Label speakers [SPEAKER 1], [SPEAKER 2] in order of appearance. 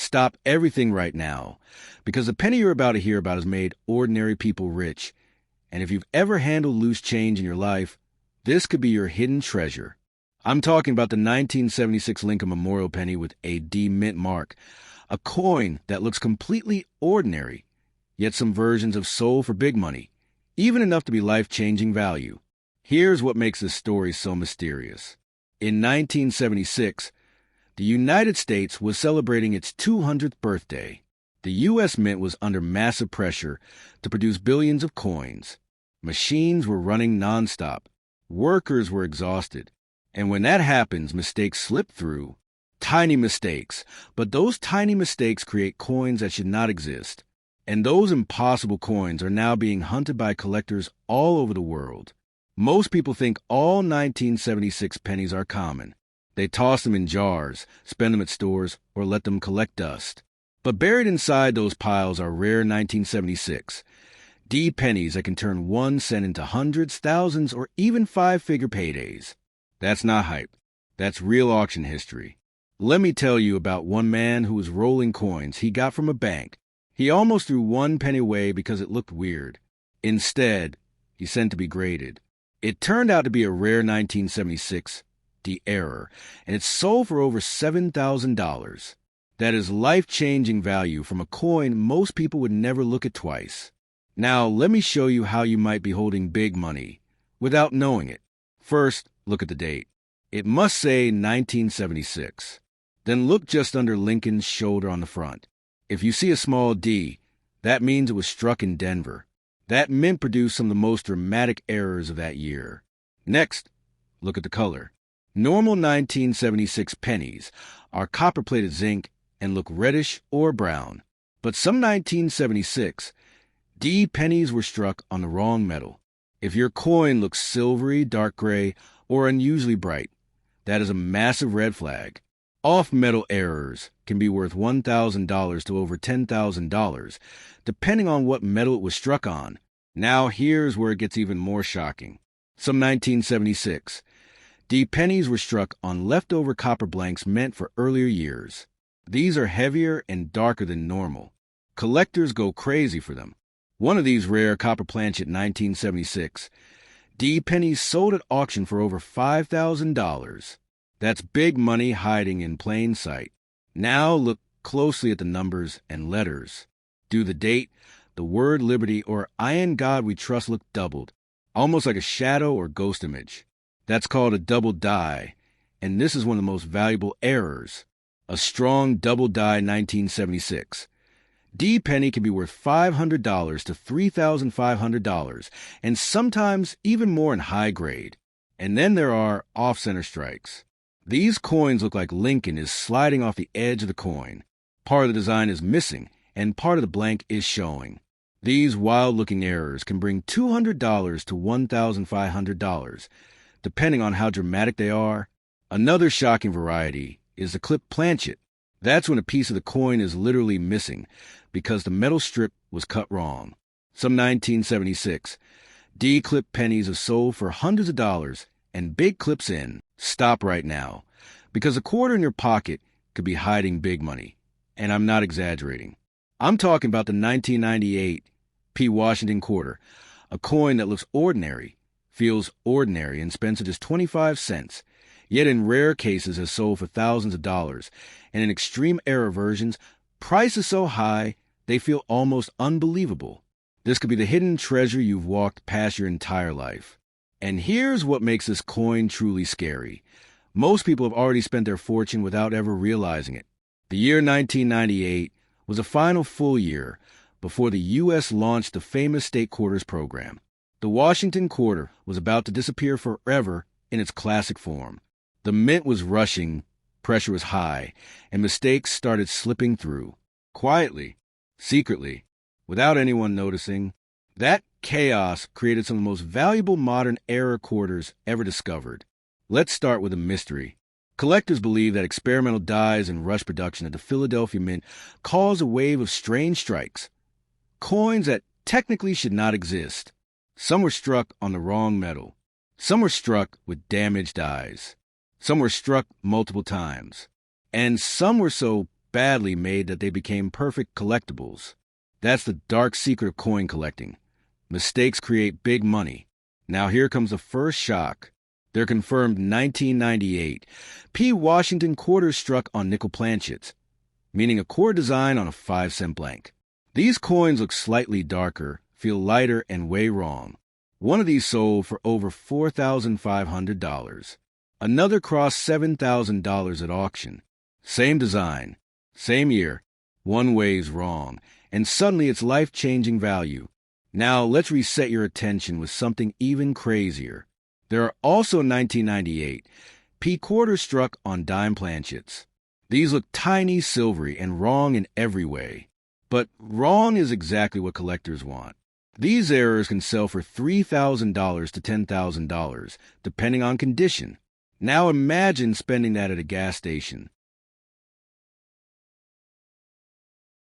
[SPEAKER 1] Stop everything right now, because the penny you're about to hear about has made ordinary people rich. And if you've ever handled loose change in your life, this could be your hidden treasure. I'm talking about the 1976 Lincoln Memorial penny with a D mint mark, a coin that looks completely ordinary, yet some versions have sold for big money, even enough to be life-changing value. Here's what makes this story so mysterious. In 1976, the United States was celebrating its 200th birthday. The U.S. Mint was under massive pressure to produce billions of coins. Machines were running nonstop. Workers were exhausted. And when that happens, mistakes slip through. Tiny mistakes. But those tiny mistakes create coins that should not exist. And those impossible coins are now being hunted by collectors all over the world. Most people think all 1976 pennies are common. They toss them in jars, spend them at stores, or let them collect dust. But buried inside those piles are rare 1976 D pennies that can turn 1 cent into hundreds, thousands, or even five-figure paydays. That's not hype. That's real auction history. Let me tell you about one man who was rolling coins he got from a bank. He almost threw 1 penny away because it looked weird. Instead, he sent to be graded. It turned out to be a rare 1976 D error, and it sold for over $7,000. That is life-changing value from a coin most people would never look at twice. Now, let me show you how you might be holding big money without knowing it. First, look at the date. It must say 1976. Then look just under Lincoln's shoulder on the front. If you see a small D, that means it was struck in Denver. That mint produced some of the most dramatic errors of that year. Next, look at the color. Normal 1976 pennies are copper-plated zinc and look reddish or brown. But some 1976 D pennies were struck on the wrong metal. If your coin looks silvery, dark gray, or unusually bright, that is a massive red flag. Off-metal errors can be worth $1,000 to over $10,000, depending on what metal it was struck on. Now here's where it gets even more shocking. Some 1976 D pennies were struck on leftover copper blanks meant for earlier years. These are heavier and darker than normal. Collectors go crazy for them. One of these rare copper planchet 1976 D pennies sold at auction for over $5,000. That's big money hiding in plain sight. Now look closely at the numbers and letters. Do the date, the word liberty, or I in God we trust look doubled, almost like a shadow or ghost image. That's called a double die, and this is one of the most valuable errors. A strong double die 1976. D penny can be worth $500 to $3,500, and sometimes even more in high grade. And then there are off-center strikes. These coins look like Lincoln is sliding off the edge of the coin. Part of the design is missing, and part of the blank is showing. These wild-looking errors can bring $200 to $1,500, depending on how dramatic they are. Another shocking variety is the clip planchet. That's when a piece of the coin is literally missing because the metal strip was cut wrong. Some 1976 D-clip pennies have sold for hundreds of dollars, and big clips in. Stop right now, because a quarter in your pocket could be hiding big money. And I'm not exaggerating. I'm talking about the 1998 P. Washington quarter, a coin that looks ordinary, feels ordinary, and spends just 25 cents, yet in rare cases has sold for thousands of dollars, and in extreme error versions, prices so high they feel almost unbelievable. This could be the hidden treasure you've walked past your entire life. And here's what makes this coin truly scary. Most people have already spent their fortune without ever realizing it. The year 1998 was a final full year before the U.S. launched the famous state quarters program. The Washington quarter was about to disappear forever in its classic form. The mint was rushing, pressure was high, and mistakes started slipping through. Quietly, secretly, without anyone noticing. That chaos created some of the most valuable modern error quarters ever discovered. Let's start with a mystery. Collectors believe that experimental dies and rush production at the Philadelphia Mint caused a wave of strange strikes. Coins that technically should not exist. Some were struck on the wrong metal. Some were struck with damaged dies. Some were struck multiple times. And some were so badly made that they became perfect collectibles. That's the dark secret of coin collecting. Mistakes create big money. Now here comes the first shock. They're confirmed 1998. P. Washington quarters struck on nickel planchets, meaning a core design on a 5-cent blank. These coins look slightly darker, feel lighter, and weigh wrong. One of these sold for over $4,500. Another crossed $7,000 at auction. Same design, same year, one weighs wrong, and suddenly it's life-changing value. Now let's reset your attention with something even crazier. There are also 1998 P quarters struck on dime planchets. These look tiny, silvery, and wrong in every way. But wrong is exactly what collectors want. These errors can sell for $3,000 to $10,000, depending on condition. Now imagine spending that at a gas station.